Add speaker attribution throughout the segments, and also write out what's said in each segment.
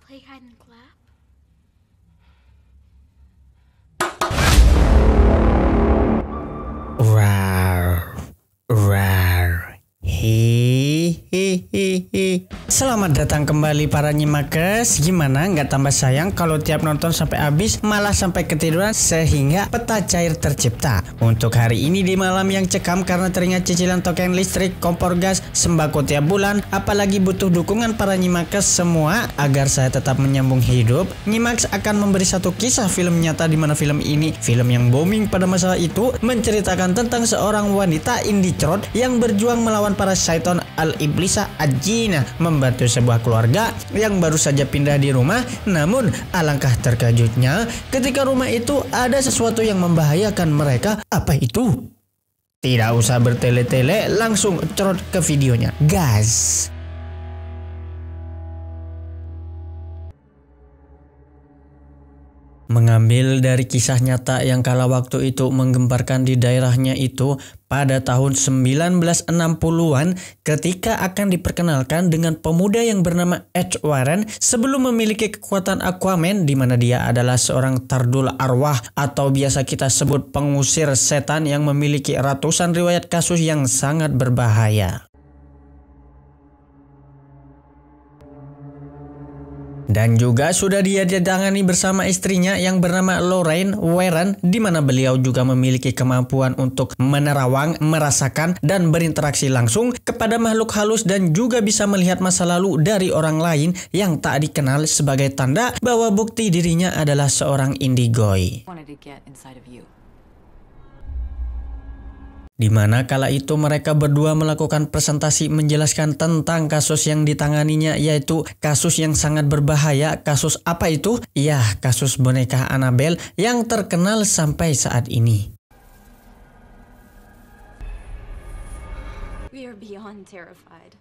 Speaker 1: play hide and clap?
Speaker 2: Rar, rar, hehehe. Selamat datang kembali para nyimakers. Gimana nggak tambah sayang kalau tiap nonton sampai habis malah sampai ketiduran sehingga peta cair tercipta. Untuk hari ini di malam yang cekam karena teringat cicilan token listrik, kompor gas, sembako tiap bulan, apalagi butuh dukungan para nyimakers semua agar saya tetap menyambung hidup. Nyimax akan memberi satu kisah film nyata di mana film ini, film yang booming pada masa itu, menceritakan tentang seorang wanita indicrot yang berjuang melawan para syaitan al-iblisa ajina, membantu sebuah keluarga yang baru saja pindah di rumah. Namun alangkah terkejutnya ketika rumah itu ada sesuatu yang membahayakan mereka. Apa itu? Tidak usah bertele-tele, langsung cerot ke videonya. Gas. Mengambil dari kisah nyata yang kala waktu itu menggemparkan di daerahnya itu pada tahun 1960-an ketika akan diperkenalkan dengan pemuda yang bernama Ed Warren sebelum memiliki kekuatan Aquaman, di mana dia adalah seorang tardul arwah atau biasa kita sebut pengusir setan yang memiliki ratusan riwayat kasus yang sangat berbahaya. Dan juga sudah dia ditangani bersama istrinya yang bernama Lorraine Warren, di mana beliau juga memiliki kemampuan untuk menerawang, merasakan, dan berinteraksi langsung kepada makhluk halus dan juga bisa melihat masa lalu dari orang lain yang tak dikenal sebagai tanda bahwa bukti dirinya adalah seorang indigoy. Di mana kala itu mereka berdua melakukan presentasi menjelaskan tentang kasus yang ditanganinya, yaitu kasus yang sangat berbahaya. Kasus apa itu? Ya, kasus boneka Annabelle yang terkenal sampai saat ini.
Speaker 1: We are beyond terrified.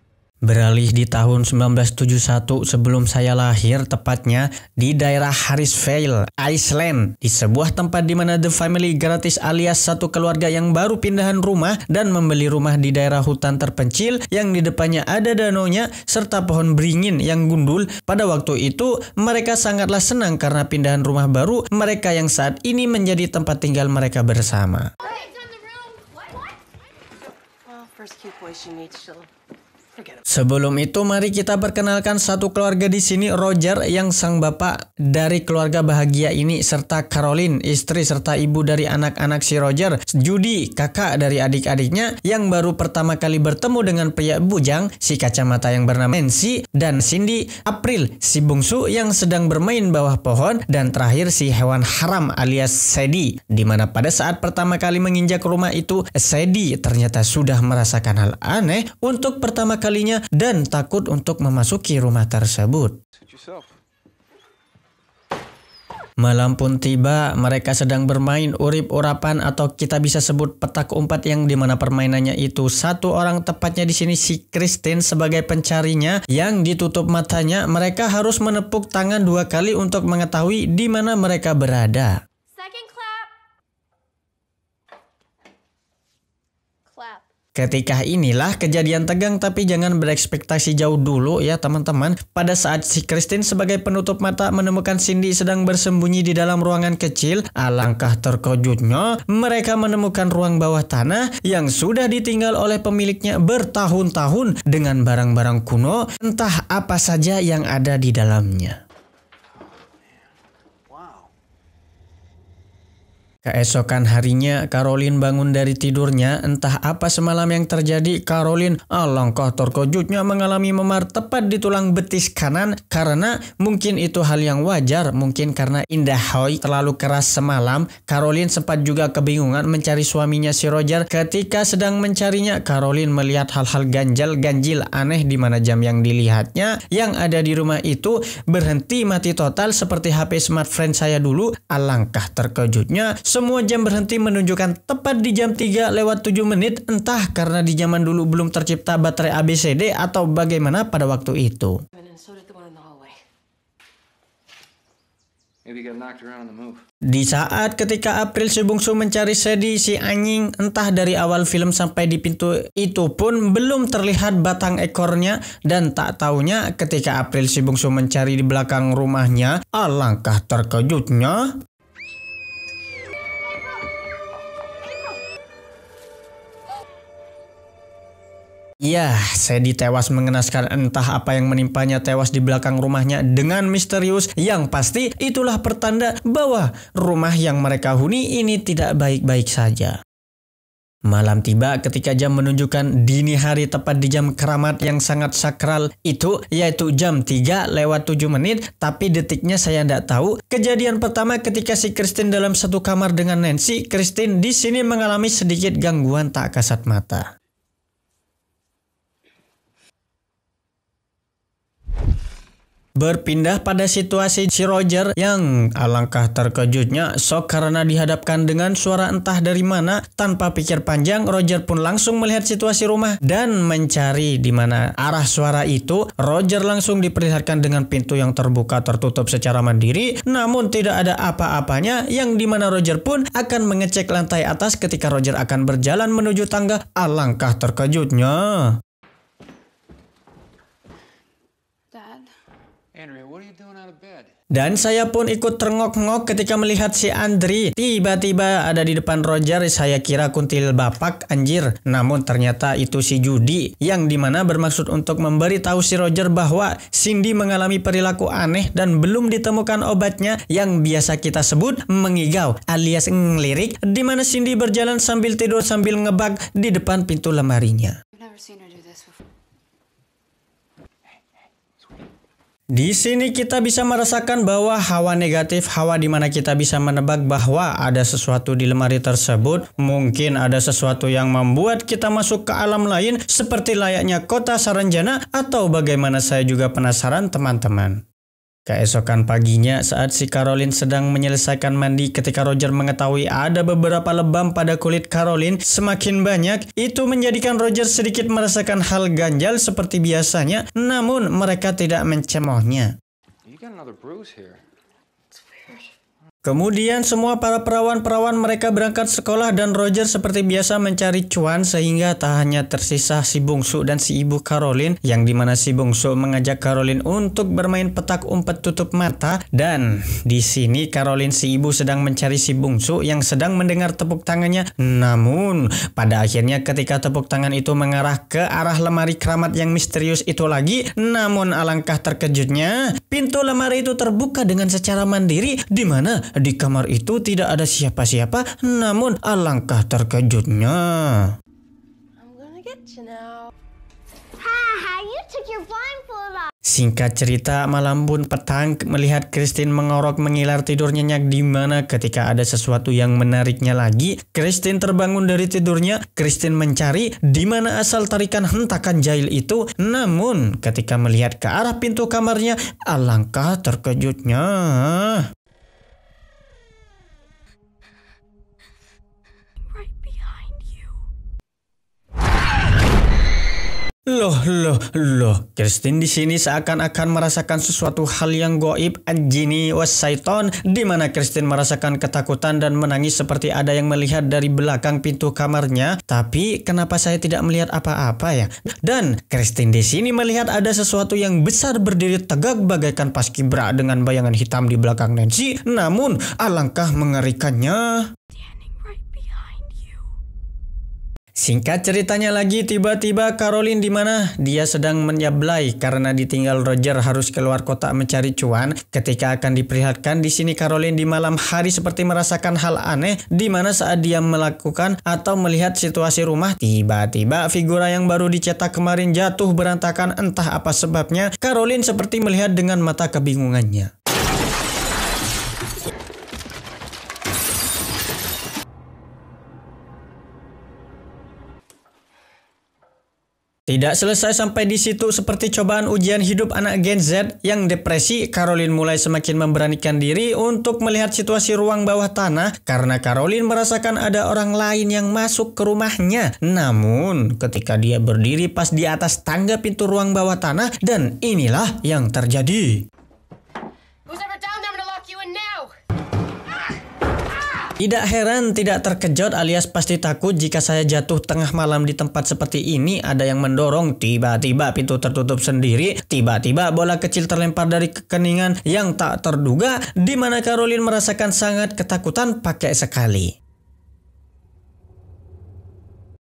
Speaker 2: Beralih di tahun 1971 sebelum saya lahir, tepatnya di daerah Harrisville, Iceland, di sebuah tempat di mana The Family gratis alias satu keluarga yang baru pindahan rumah dan membeli rumah di daerah hutan terpencil yang di depannya ada danaunya serta pohon beringin yang gundul. Pada waktu itu mereka sangatlah senang karena pindahan rumah baru mereka yang saat ini menjadi tempat tinggal mereka bersama. Sebelum itu mari kita perkenalkan satu keluarga di sini, Roger yang sang bapak dari keluarga bahagia ini serta Caroline istri serta ibu dari anak-anak si Roger, Judy kakak dari adik-adiknya yang baru pertama kali bertemu dengan pria bujang si kacamata yang bernama Nancy, dan Cindy, April si bungsu yang sedang bermain bawah pohon, dan terakhir si hewan haram alias Sadie, di mana pada saat pertama kali menginjak rumah itu Sadie ternyata sudah merasakan hal aneh untuk pertama kalinya dan takut untuk memasuki rumah tersebut. Malam pun tiba, mereka sedang bermain urip-urapan atau kita bisa sebut petak umpet, yang dimana permainannya itu satu orang, tepatnya di sini si Christine sebagai pencarinya yang ditutup matanya. Mereka harus menepuk tangan 2 kali untuk mengetahui di mana mereka berada.
Speaker 1: Second clap. Clap.
Speaker 2: Ketika inilah kejadian tegang, tapi jangan berekspektasi jauh dulu ya teman-teman. Pada saat si Christine sebagai penutup mata menemukan Cindy sedang bersembunyi di dalam ruangan kecil, alangkah terkejutnya mereka menemukan ruang bawah tanah yang sudah ditinggal oleh pemiliknya bertahun-tahun dengan barang-barang kuno, entah apa saja yang ada di dalamnya. Keesokan harinya Caroline bangun dari tidurnya. Entah apa semalam yang terjadi, Caroline alangkah terkejutnya mengalami memar tepat di tulang betis kanan. Karena mungkin itu hal yang wajar, mungkin karena Indahoy terlalu keras semalam. Caroline sempat juga kebingungan mencari suaminya si Roger. Ketika sedang mencarinya, Caroline melihat hal-hal ganjil aneh di mana jam yang dilihatnya yang ada di rumah itu berhenti mati total seperti HP smartphone saya dulu. Alangkah terkejutnya, semua jam berhenti menunjukkan tepat di jam 3:07, entah karena di zaman dulu belum tercipta baterai ABCD atau bagaimana pada waktu itu. Di saat ketika April si bungsu mencari Sadie si anjing, entah dari awal film sampai di pintu itu pun belum terlihat batang ekornya, dan tak taunya ketika April si bungsu mencari di belakang rumahnya, alangkah terkejutnya. Ya, Sadie tewas mengenaskan, entah apa yang menimpanya tewas di belakang rumahnya dengan misterius. Yang pasti itulah pertanda bahwa rumah yang mereka huni ini tidak baik-baik saja. Malam tiba ketika jam menunjukkan dini hari tepat di jam keramat yang sangat sakral itu, yaitu jam 3 lewat 7 menit, tapi detiknya saya tidak tahu. Kejadian pertama ketika si Christine dalam satu kamar dengan Nancy, Christine di sini mengalami sedikit gangguan tak kasat mata. Berpindah pada situasi si Roger yang alangkah terkejutnya sok karena dihadapkan dengan suara entah dari mana. Tanpa pikir panjang, Roger pun langsung melihat situasi rumah dan mencari di mana arah suara itu. Roger langsung diperlihatkan dengan pintu yang terbuka tertutup secara mandiri, namun tidak ada apa-apanya, yang dimana Roger pun akan mengecek lantai atas ketika Roger akan berjalan menuju tangga. Alangkah terkejutnya. Dan saya pun ikut terngok-ngok ketika melihat si Andri tiba-tiba ada di depan Roger. Saya kira kuntil bapak anjir, namun ternyata itu si Judy, yang dimana bermaksud untuk memberitahu si Roger bahwa Cindy mengalami perilaku aneh dan belum ditemukan obatnya, yang biasa kita sebut mengigau alias ngelirik, dimana Cindy berjalan sambil tidur sambil ngebak di depan pintu lemarinya. Di sini kita bisa merasakan bahwa hawa negatif, hawa di mana kita bisa menebak bahwa ada sesuatu di lemari tersebut. Mungkin ada sesuatu yang membuat kita masuk ke alam lain seperti layaknya kota Saranjana, atau bagaimana, saya juga penasaran teman-teman. Keesokan paginya saat si Caroline sedang menyelesaikan mandi, ketika Roger mengetahui ada beberapa lebam pada kulit Caroline semakin banyak, itu menjadikan Roger sedikit merasakan hal ganjal seperti biasanya, namun mereka tidak mencemoohnya. Kemudian semua para perawan-perawan mereka berangkat sekolah dan Roger seperti biasa mencari cuan, sehingga tak hanya tersisa si bungsu dan si ibu Caroline, yang dimana si bungsu mengajak Caroline untuk bermain petak umpet tutup mata, dan di sini Caroline si ibu sedang mencari si bungsu yang sedang mendengar tepuk tangannya. Namun pada akhirnya ketika tepuk tangan itu mengarah ke arah lemari keramat yang misterius itu lagi, namun alangkah terkejutnya pintu lemari itu terbuka dengan secara mandiri, di mana di kamar itu tidak ada siapa-siapa, namun alangkah terkejutnya. Singkat cerita, malam pun petang melihat Christine mengorok mengilar tidur nyenyak, di mana ketika ada sesuatu yang menariknya lagi, Christine terbangun dari tidurnya. Christine mencari di mana asal tarikan hentakan jahil itu, namun ketika melihat ke arah pintu kamarnya, alangkah terkejutnya. Loh, Christine di sini seakan-akan merasakan sesuatu hal yang goib, anjini wasyaiton, di mana Christine merasakan ketakutan dan menangis seperti ada yang melihat dari belakang pintu kamarnya. Tapi kenapa saya tidak melihat apa-apa ya? Dan Christine di sini melihat ada sesuatu yang besar berdiri tegak bagaikan paskibra dengan bayangan hitam di belakang Nancy. Namun alangkah mengerikannya. Singkat ceritanya lagi, tiba-tiba Caroline di mana dia sedang menyablai karena ditinggal Roger harus keluar kota mencari cuan. Ketika akan diperlihatkan di sini Caroline di malam hari seperti merasakan hal aneh, di mana saat dia melakukan atau melihat situasi rumah, tiba-tiba figura yang baru dicetak kemarin jatuh berantakan. Entah apa sebabnya, Caroline seperti melihat dengan mata kebingungannya. Tidak selesai sampai di situ, seperti cobaan ujian hidup anak Gen Z yang depresi, Caroline mulai semakin memberanikan diri untuk melihat situasi ruang bawah tanah karena Caroline merasakan ada orang lain yang masuk ke rumahnya. Namun ketika dia berdiri pas di atas tangga pintu ruang bawah tanah, dan inilah yang terjadi.
Speaker 3: Who's ever down there, I'm gonna lock you in now.
Speaker 2: Tidak heran, tidak terkejut alias pasti takut jika saya jatuh tengah malam di tempat seperti ini. Ada yang mendorong, tiba-tiba pintu tertutup sendiri, tiba-tiba bola kecil terlempar dari kekeningan yang tak terduga, di mana Caroline merasakan sangat ketakutan pakai sekali.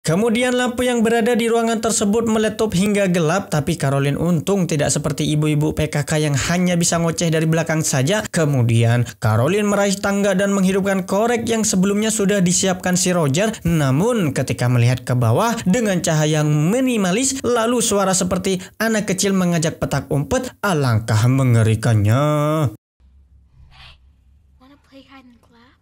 Speaker 2: Kemudian lampu yang berada di ruangan tersebut meletup hingga gelap, tapi Caroline untung tidak seperti ibu-ibu PKK yang hanya bisa ngoceh dari belakang saja. Kemudian Caroline meraih tangga dan menghidupkan korek yang sebelumnya sudah disiapkan si Roger. Namun ketika melihat ke bawah dengan cahaya yang minimalis, lalu suara seperti anak kecil mengajak petak umpet, alangkah mengerikannya.
Speaker 1: Wanna play hide and clap?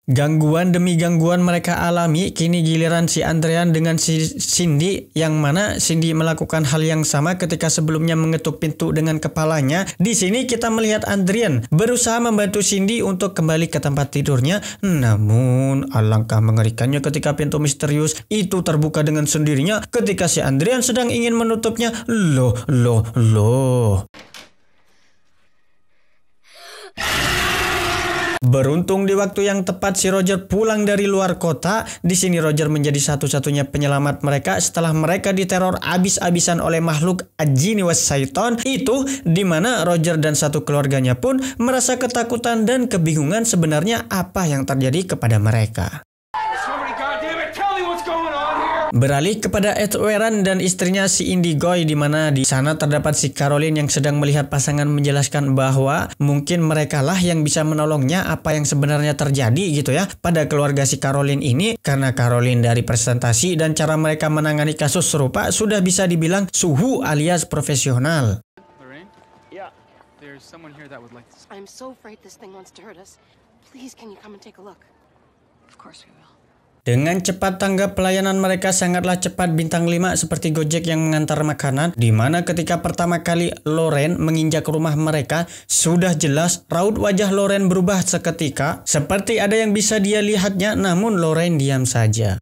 Speaker 2: Gangguan demi gangguan mereka alami, kini giliran si Adrian dengan si Cindy, yang mana Cindy melakukan hal yang sama ketika sebelumnya mengetuk pintu dengan kepalanya. Di sini kita melihat Adrian berusaha membantu Cindy untuk kembali ke tempat tidurnya. Namun alangkah mengerikannya ketika pintu misterius itu terbuka dengan sendirinya ketika si Adrian sedang ingin menutupnya. Loh. Beruntung di waktu yang tepat si Roger pulang dari luar kota. Di sini Roger menjadi satu-satunya penyelamat mereka setelah mereka diteror abis-abisan oleh makhluk Ajini Wasyaiton itu, di mana Roger dan satu keluarganya pun merasa ketakutan dan kebingungan sebenarnya apa yang terjadi kepada mereka. Beralih kepada Ed Weran dan istrinya si Indigoy, di mana di sana terdapat si Caroline yang sedang melihat pasangan menjelaskan bahwa mungkin mereka lah yang bisa menolongnya apa yang sebenarnya terjadi gitu ya pada keluarga si Caroline ini, karena Caroline dari presentasi dan cara mereka menangani kasus serupa sudah bisa dibilang suhu alias profesional.
Speaker 3: Lorraine? Yeah. There's someone here that would like to...
Speaker 1: I'm so afraid this thing wants to hurt us. Please, can you come and take a look? Of course we will.
Speaker 2: Dengan cepat tanggap pelayanan mereka sangatlah cepat bintang 5 seperti Gojek yang mengantar makanan, di mana ketika pertama kali Lorraine menginjak rumah mereka, sudah jelas raut wajah Lorraine berubah seketika, seperti ada yang bisa dia lihatnya, namun Lorraine diam saja.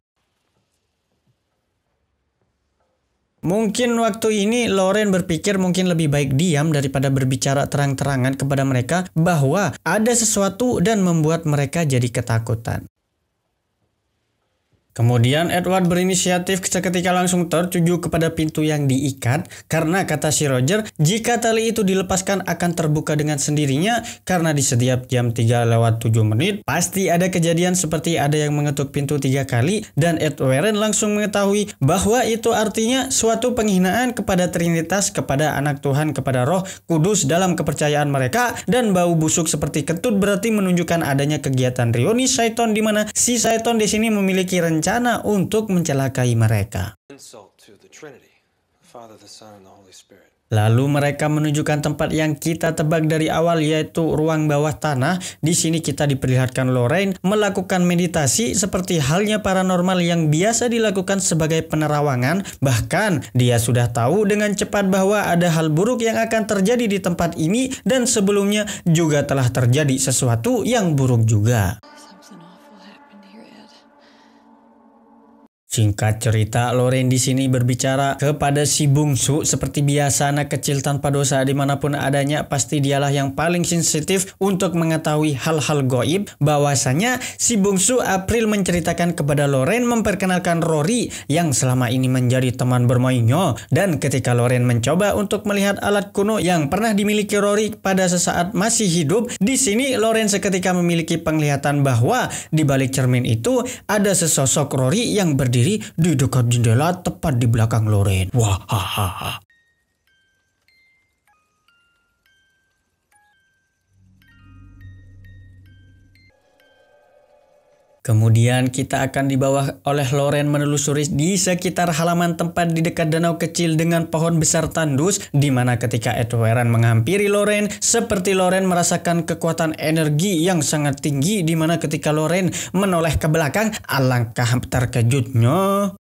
Speaker 2: Mungkin waktu ini Lorraine berpikir mungkin lebih baik diam daripada berbicara terang-terangan kepada mereka bahwa ada sesuatu dan membuat mereka jadi ketakutan. Kemudian Edward berinisiatif seketika langsung tertuju kepada pintu yang diikat, karena kata si Roger, jika tali itu dilepaskan akan terbuka dengan sendirinya, karena di setiap jam 3:07 pasti ada kejadian seperti ada yang mengetuk pintu 3 kali, dan Edward langsung mengetahui bahwa itu artinya suatu penghinaan kepada Trinitas, kepada anak Tuhan, kepada Roh Kudus dalam kepercayaan mereka, dan bau busuk seperti kentut berarti menunjukkan adanya kegiatan reuni Syaiton, di mana si Syaiton di sini memiliki rencana untuk mencelakai mereka. Lalu mereka menunjukkan tempat yang kita tebak dari awal, yaitu ruang bawah tanah. Di sini kita diperlihatkan Lorraine melakukan meditasi seperti halnya paranormal yang biasa dilakukan sebagai penerawangan. Bahkan dia sudah tahu dengan cepat bahwa ada hal buruk yang akan terjadi di tempat ini, dan sebelumnya juga telah terjadi sesuatu yang buruk juga. Singkat cerita, Lorraine di sini berbicara kepada si bungsu seperti biasa anak kecil tanpa dosa dimanapun adanya, pasti dialah yang paling sensitif untuk mengetahui hal-hal goib. Bahwasanya si bungsu April menceritakan kepada Lorraine memperkenalkan Rory yang selama ini menjadi teman bermainnya, dan ketika Lorraine mencoba untuk melihat alat kuno yang pernah dimiliki Rory pada sesaat masih hidup, di sini Lorraine seketika memiliki penglihatan bahwa di balik cermin itu ada sesosok Rory yang berdiri di dekat jendela tepat di belakang Lorraine. Wah, hahaha. Kemudian kita akan dibawa oleh Lorraine menelusuri di sekitar halaman tempat di dekat danau kecil dengan pohon besar tandus, di mana ketika Edward menghampiri Lorraine, seperti Lorraine merasakan kekuatan energi yang sangat tinggi, di mana ketika Lorraine menoleh ke belakang, alangkah terkejutnya.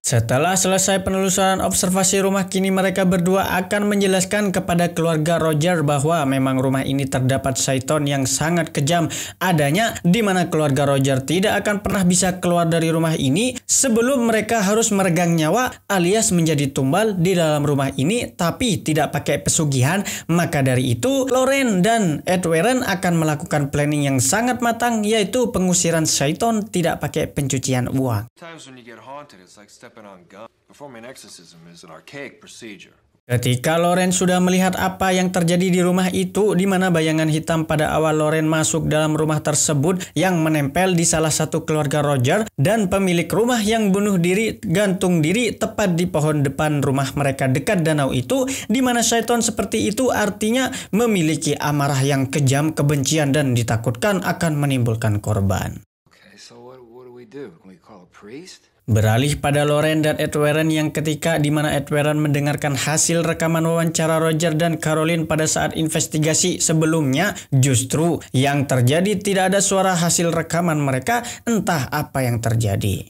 Speaker 2: Setelah selesai penelusuran observasi rumah, kini mereka berdua akan menjelaskan kepada keluarga Roger bahwa memang rumah ini terdapat syaiton yang sangat kejam adanya, di mana keluarga Roger tidak akan pernah bisa keluar dari rumah ini sebelum mereka harus meregang nyawa alias menjadi tumbal di dalam rumah ini, tapi tidak pakai pesugihan. Maka dari itu Lauren dan Ed Warren akan melakukan planning yang sangat matang, yaitu pengusiran syaiton tidak pakai pencucian uang. Ketika Lauren sudah melihat apa yang terjadi di rumah itu, di mana bayangan hitam pada awal Lauren masuk dalam rumah tersebut yang menempel di salah satu keluarga Roger, dan pemilik rumah yang bunuh diri gantung diri tepat di pohon depan rumah mereka dekat danau itu, di mana syaiton seperti itu artinya memiliki amarah yang kejam, kebencian, dan ditakutkan akan menimbulkan korban.
Speaker 4: Okay, so what do we do? Can we call a priest?
Speaker 2: Beralih pada Lauren dan Ed Warren yang ketika di mana Ed Warren mendengarkan hasil rekaman wawancara Roger dan Caroline pada saat investigasi sebelumnya, justru yang terjadi tidak ada suara hasil rekaman mereka, entah apa yang terjadi.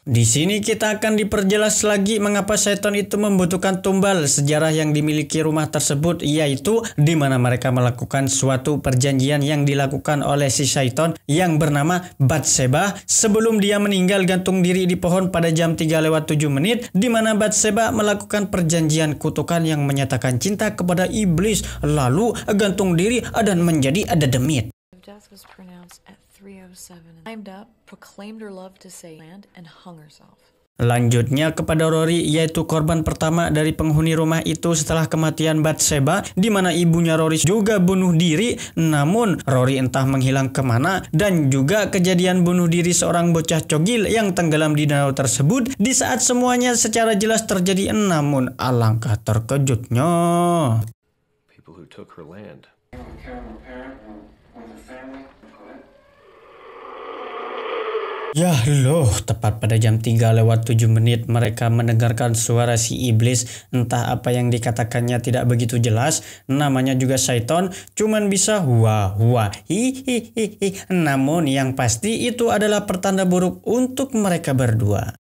Speaker 2: Di sini kita akan diperjelas lagi mengapa syaiton itu membutuhkan tumbal. Sejarah yang dimiliki rumah tersebut yaitu di mana mereka melakukan suatu perjanjian yang dilakukan oleh si syaiton yang bernama Bathsheba sebelum dia meninggal gantung diri di pohon pada jam 3:07, di mana Bathsheba melakukan perjanjian kutukan yang menyatakan cinta kepada iblis lalu gantung diri dan menjadi demit.
Speaker 5: Death was pronounced at 3:07. Climbed up, proclaimed her love to Satan, and hung herself.
Speaker 2: Lanjutnya kepada Rory, yaitu korban pertama dari penghuni rumah itu setelah kematian Bathsheba, di mana ibunya Rory juga bunuh diri. Namun Rory entah menghilang kemana, dan juga kejadian bunuh diri seorang bocah cogil yang tenggelam di danau tersebut di saat semuanya secara jelas terjadi. Namun alangkah terkejutnya.
Speaker 4: People who took her land.
Speaker 2: Ya loh, tepat pada jam 3:07 mereka mendengarkan suara si iblis. Entah apa yang dikatakannya tidak begitu jelas. Namanya juga syaiton, cuman bisa wah hihihi. Namun yang pasti itu adalah pertanda buruk untuk mereka berdua.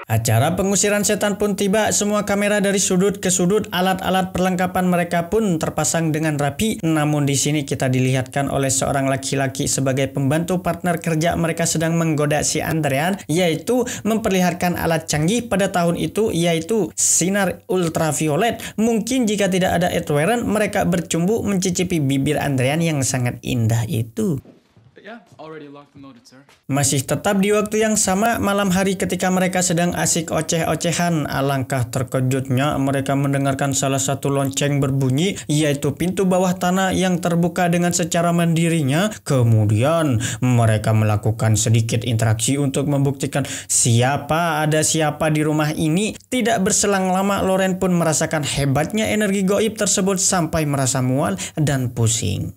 Speaker 2: Acara pengusiran setan pun tiba. Semua kamera dari sudut ke sudut, alat-alat perlengkapan mereka pun terpasang dengan rapi. Namun di sini kita dilihatkan oleh seorang laki-laki sebagai pembantu partner kerja mereka sedang menggoda si Andrean, yaitu memperlihatkan alat canggih pada tahun itu, yaitu sinar ultraviolet. Mungkin jika tidak ada Ed Warren, mereka bercumbu mencicipi bibir Andrean yang sangat indah itu. Masih tetap di waktu yang sama, malam hari ketika mereka sedang asik oceh-ocehan, alangkah terkejutnya mereka mendengarkan salah satu lonceng berbunyi, yaitu pintu bawah tanah yang terbuka dengan secara mandirinya. Kemudian mereka melakukan sedikit interaksi untuk membuktikan ada siapa di rumah ini. Tidak berselang lama Lauren pun merasakan hebatnya energi gaib tersebut sampai merasa mual dan pusing.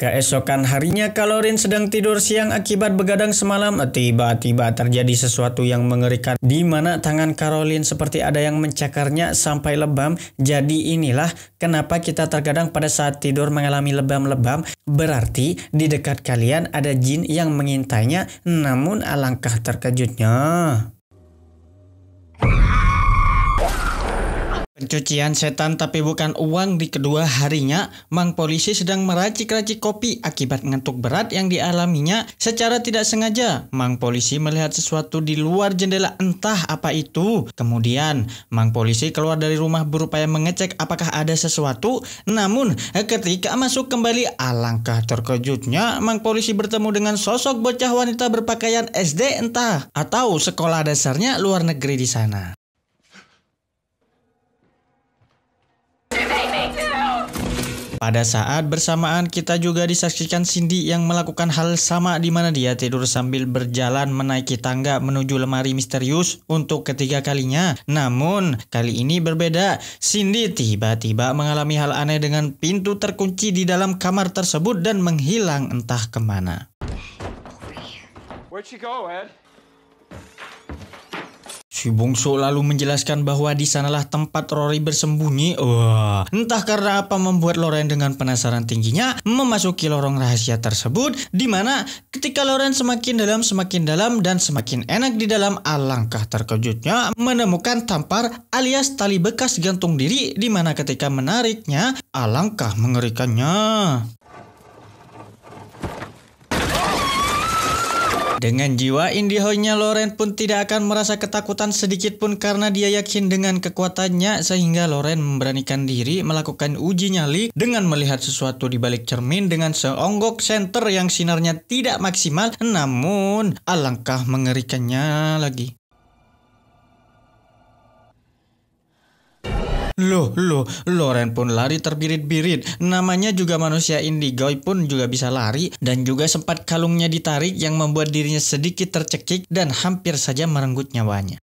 Speaker 2: Keesokan harinya, Caroline sedang tidur siang akibat begadang semalam. Tiba-tiba terjadi sesuatu yang mengerikan, di mana tangan Caroline seperti ada yang mencakarnya sampai lebam. Jadi inilah kenapa kita terkadang pada saat tidur mengalami lebam-lebam. Berarti di dekat kalian ada jin yang mengintainya. Namun alangkah terkejutnya. Pencucian setan tapi bukan uang. Di kedua harinya, Mang Polisi sedang meracik-racik kopi akibat ngantuk berat yang dialaminya. Secara tidak sengaja, Mang Polisi melihat sesuatu di luar jendela, entah apa itu. Kemudian, Mang Polisi keluar dari rumah berupaya mengecek apakah ada sesuatu. Namun, ketika masuk kembali, alangkah terkejutnya, Mang Polisi bertemu dengan sosok bocah wanita berpakaian SD entah atau sekolah dasarnya luar negeri di sana. Pada saat bersamaan kita juga disaksikan Cindy yang melakukan hal sama, di mana dia tidur sambil berjalan menaiki tangga menuju lemari misterius untuk ketiga kalinya. Namun kali ini berbeda. Cindy tiba-tiba mengalami hal aneh dengan pintu terkunci di dalam kamar tersebut dan menghilang entah kemana.
Speaker 4: Where'd she go, Ed?
Speaker 2: Si bungsu lalu menjelaskan bahwa di sanalah tempat Rory bersembunyi. Wah, entah karena apa membuat Loren dengan penasaran tingginya memasuki lorong rahasia tersebut, di mana ketika Loren semakin dalam dan semakin enak di dalam, alangkah terkejutnya menemukan tampar alias tali bekas gantung diri, di mana ketika menariknya alangkah mengerikannya. Dengan jiwa indihonya, Loren pun tidak akan merasa ketakutan sedikit pun karena dia yakin dengan kekuatannya, sehingga Loren memberanikan diri melakukan uji nyali dengan melihat sesuatu di balik cermin dengan seonggok senter yang sinarnya tidak maksimal, namun alangkah mengerikannya lagi. Loh, Loren pun lari terbirit-birit. Namanya juga manusia indigo pun juga bisa lari, dan juga sempat kalungnya ditarik yang membuat dirinya sedikit tercekik dan hampir saja merenggut nyawanya.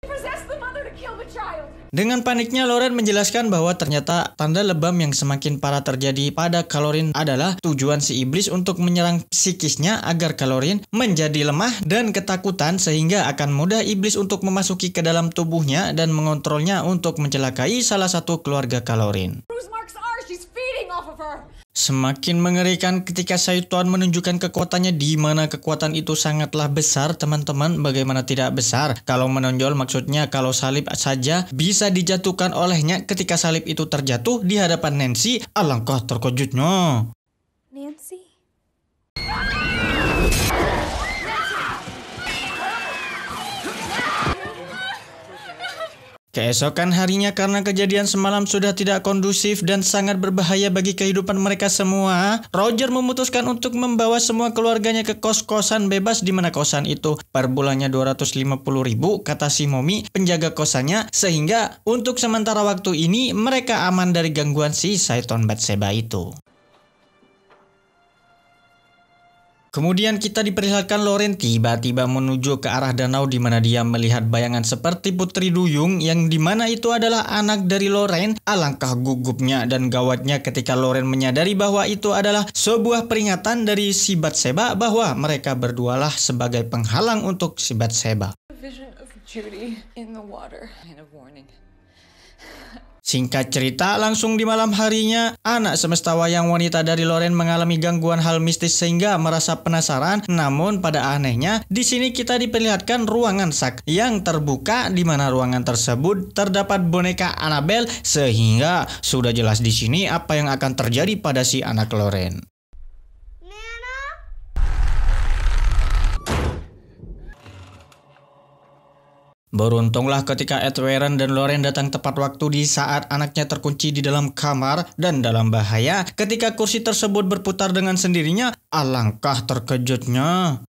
Speaker 2: Dengan paniknya, Loren menjelaskan bahwa ternyata tanda lebam yang semakin parah terjadi pada Kalorin adalah tujuan si iblis untuk menyerang psikisnya agar Kalorin menjadi lemah dan ketakutan, sehingga akan mudah iblis untuk memasuki ke dalam tubuhnya dan mengontrolnya untuk mencelakai salah satu keluarga Kalorin. Semakin mengerikan ketika Syaitan menunjukkan kekuatannya, di mana kekuatan itu sangatlah besar, teman-teman. Bagaimana tidak besar? Kalau menonjol maksudnya kalau salib saja bisa dijatuhkan olehnya. Ketika salib itu terjatuh di hadapan Nancy, alangkah terkejutnya.
Speaker 5: Nancy?
Speaker 2: Keesokan harinya, karena kejadian semalam sudah tidak kondusif dan sangat berbahaya bagi kehidupan mereka semua, Roger memutuskan untuk membawa semua keluarganya ke kos-kosan bebas, di mana kosan itu per bulannya 250.000, kata si Momi, penjaga kosannya, sehingga untuk sementara waktu ini mereka aman dari gangguan si Syaitan Bathsheba itu. Kemudian kita diperlihatkan Loren tiba-tiba menuju ke arah danau, di mana dia melihat bayangan seperti Putri Duyung yang dimana itu adalah anak dari Loren. Alangkah gugupnya dan gawatnya ketika Loren menyadari bahwa itu adalah sebuah peringatan dari si Bathsheba bahwa mereka berdualah sebagai penghalang untuk si Bathsheba. Singkat cerita, langsung di malam harinya, anak semesta wayang wanita dari Loren mengalami gangguan hal mistis sehingga merasa penasaran. Namun pada anehnya, di sini kita diperlihatkan ruangan sak yang terbuka, di mana ruangan tersebut terdapat boneka Annabelle, sehingga sudah jelas di sini apa yang akan terjadi pada si anak Loren. Beruntunglah ketika Ed Warren dan Loren datang tepat waktu di saat anaknya terkunci di dalam kamar dan dalam bahaya. Ketika kursi tersebut berputar dengan sendirinya, alangkah terkejutnya.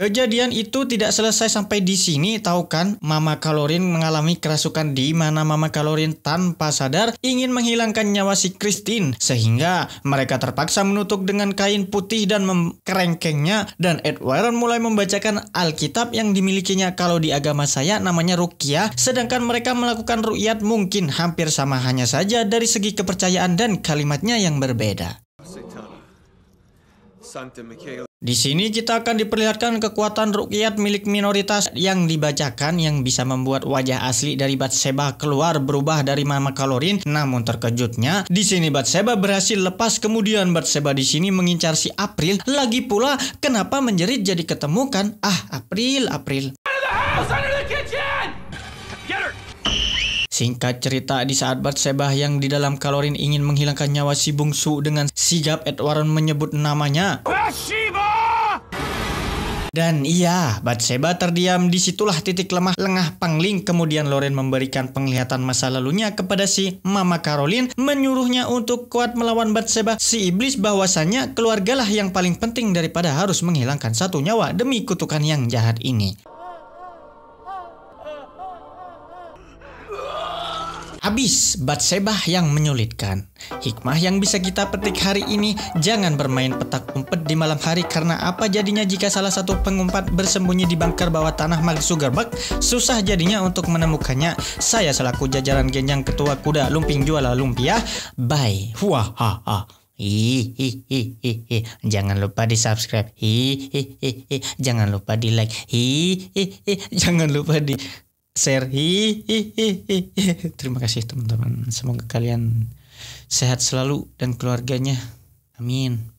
Speaker 2: Kejadian itu tidak selesai sampai di sini, tahu kan? Mama Kalorin mengalami kerasukan, di mana Mama Kalorin tanpa sadar ingin menghilangkan nyawa si Christine, sehingga mereka terpaksa menutup dengan kain putih dan mengkerengkengnya. Dan Ed Warren mulai membacakan Alkitab yang dimilikinya. Kalau di agama saya namanya ruqyah, sedangkan mereka melakukan ruqyat mungkin hampir sama, hanya saja dari segi kepercayaan dan kalimatnya yang berbeda. Di sini kita akan diperlihatkan kekuatan ruqyat milik minoritas yang dibacakan, yang bisa membuat wajah asli dari Bathsheba keluar berubah dari Mama Kalorin. Namun terkejutnya, di sini Bathsheba berhasil lepas. Kemudian Bathsheba di sini mengincar si April. Lagi pula, kenapa menjerit jadi ketemu kan? April. Singkat cerita, di saat Bathsheba yang di dalam Kalorin ingin menghilangkan nyawa si bungsu dengan sigap, Ed Warren menyebut namanya. Dan iya, Bathsheba terdiam. Disitulah titik lemah lengah Pangling. Kemudian Loren memberikan penglihatan masa lalunya kepada si Mama Caroline, menyuruhnya untuk kuat melawan Bathsheba. Si iblis bahwasannya keluargalah yang paling penting daripada harus menghilangkan satu nyawa demi kutukan yang jahat ini. Habis Bathsheba yang menyulitkan. Hikmah yang bisa kita petik hari ini, jangan bermain petak umpet di malam hari, karena apa jadinya jika salah satu pengumpat bersembunyi di bunker bawah tanah Mark Zuckerberg? Susah jadinya untuk menemukannya. Saya selaku jajaran genjang ketua kuda lumping juala lumpia. Bye. Wah. Hihihihi. Jangan lupa di subscribe. Hihihihi. Jangan lupa di like. Hihihihi. Jangan lupa di share. Hihihihi. Terima kasih teman-teman. Semoga kalian sehat selalu dan keluarganya. Amin.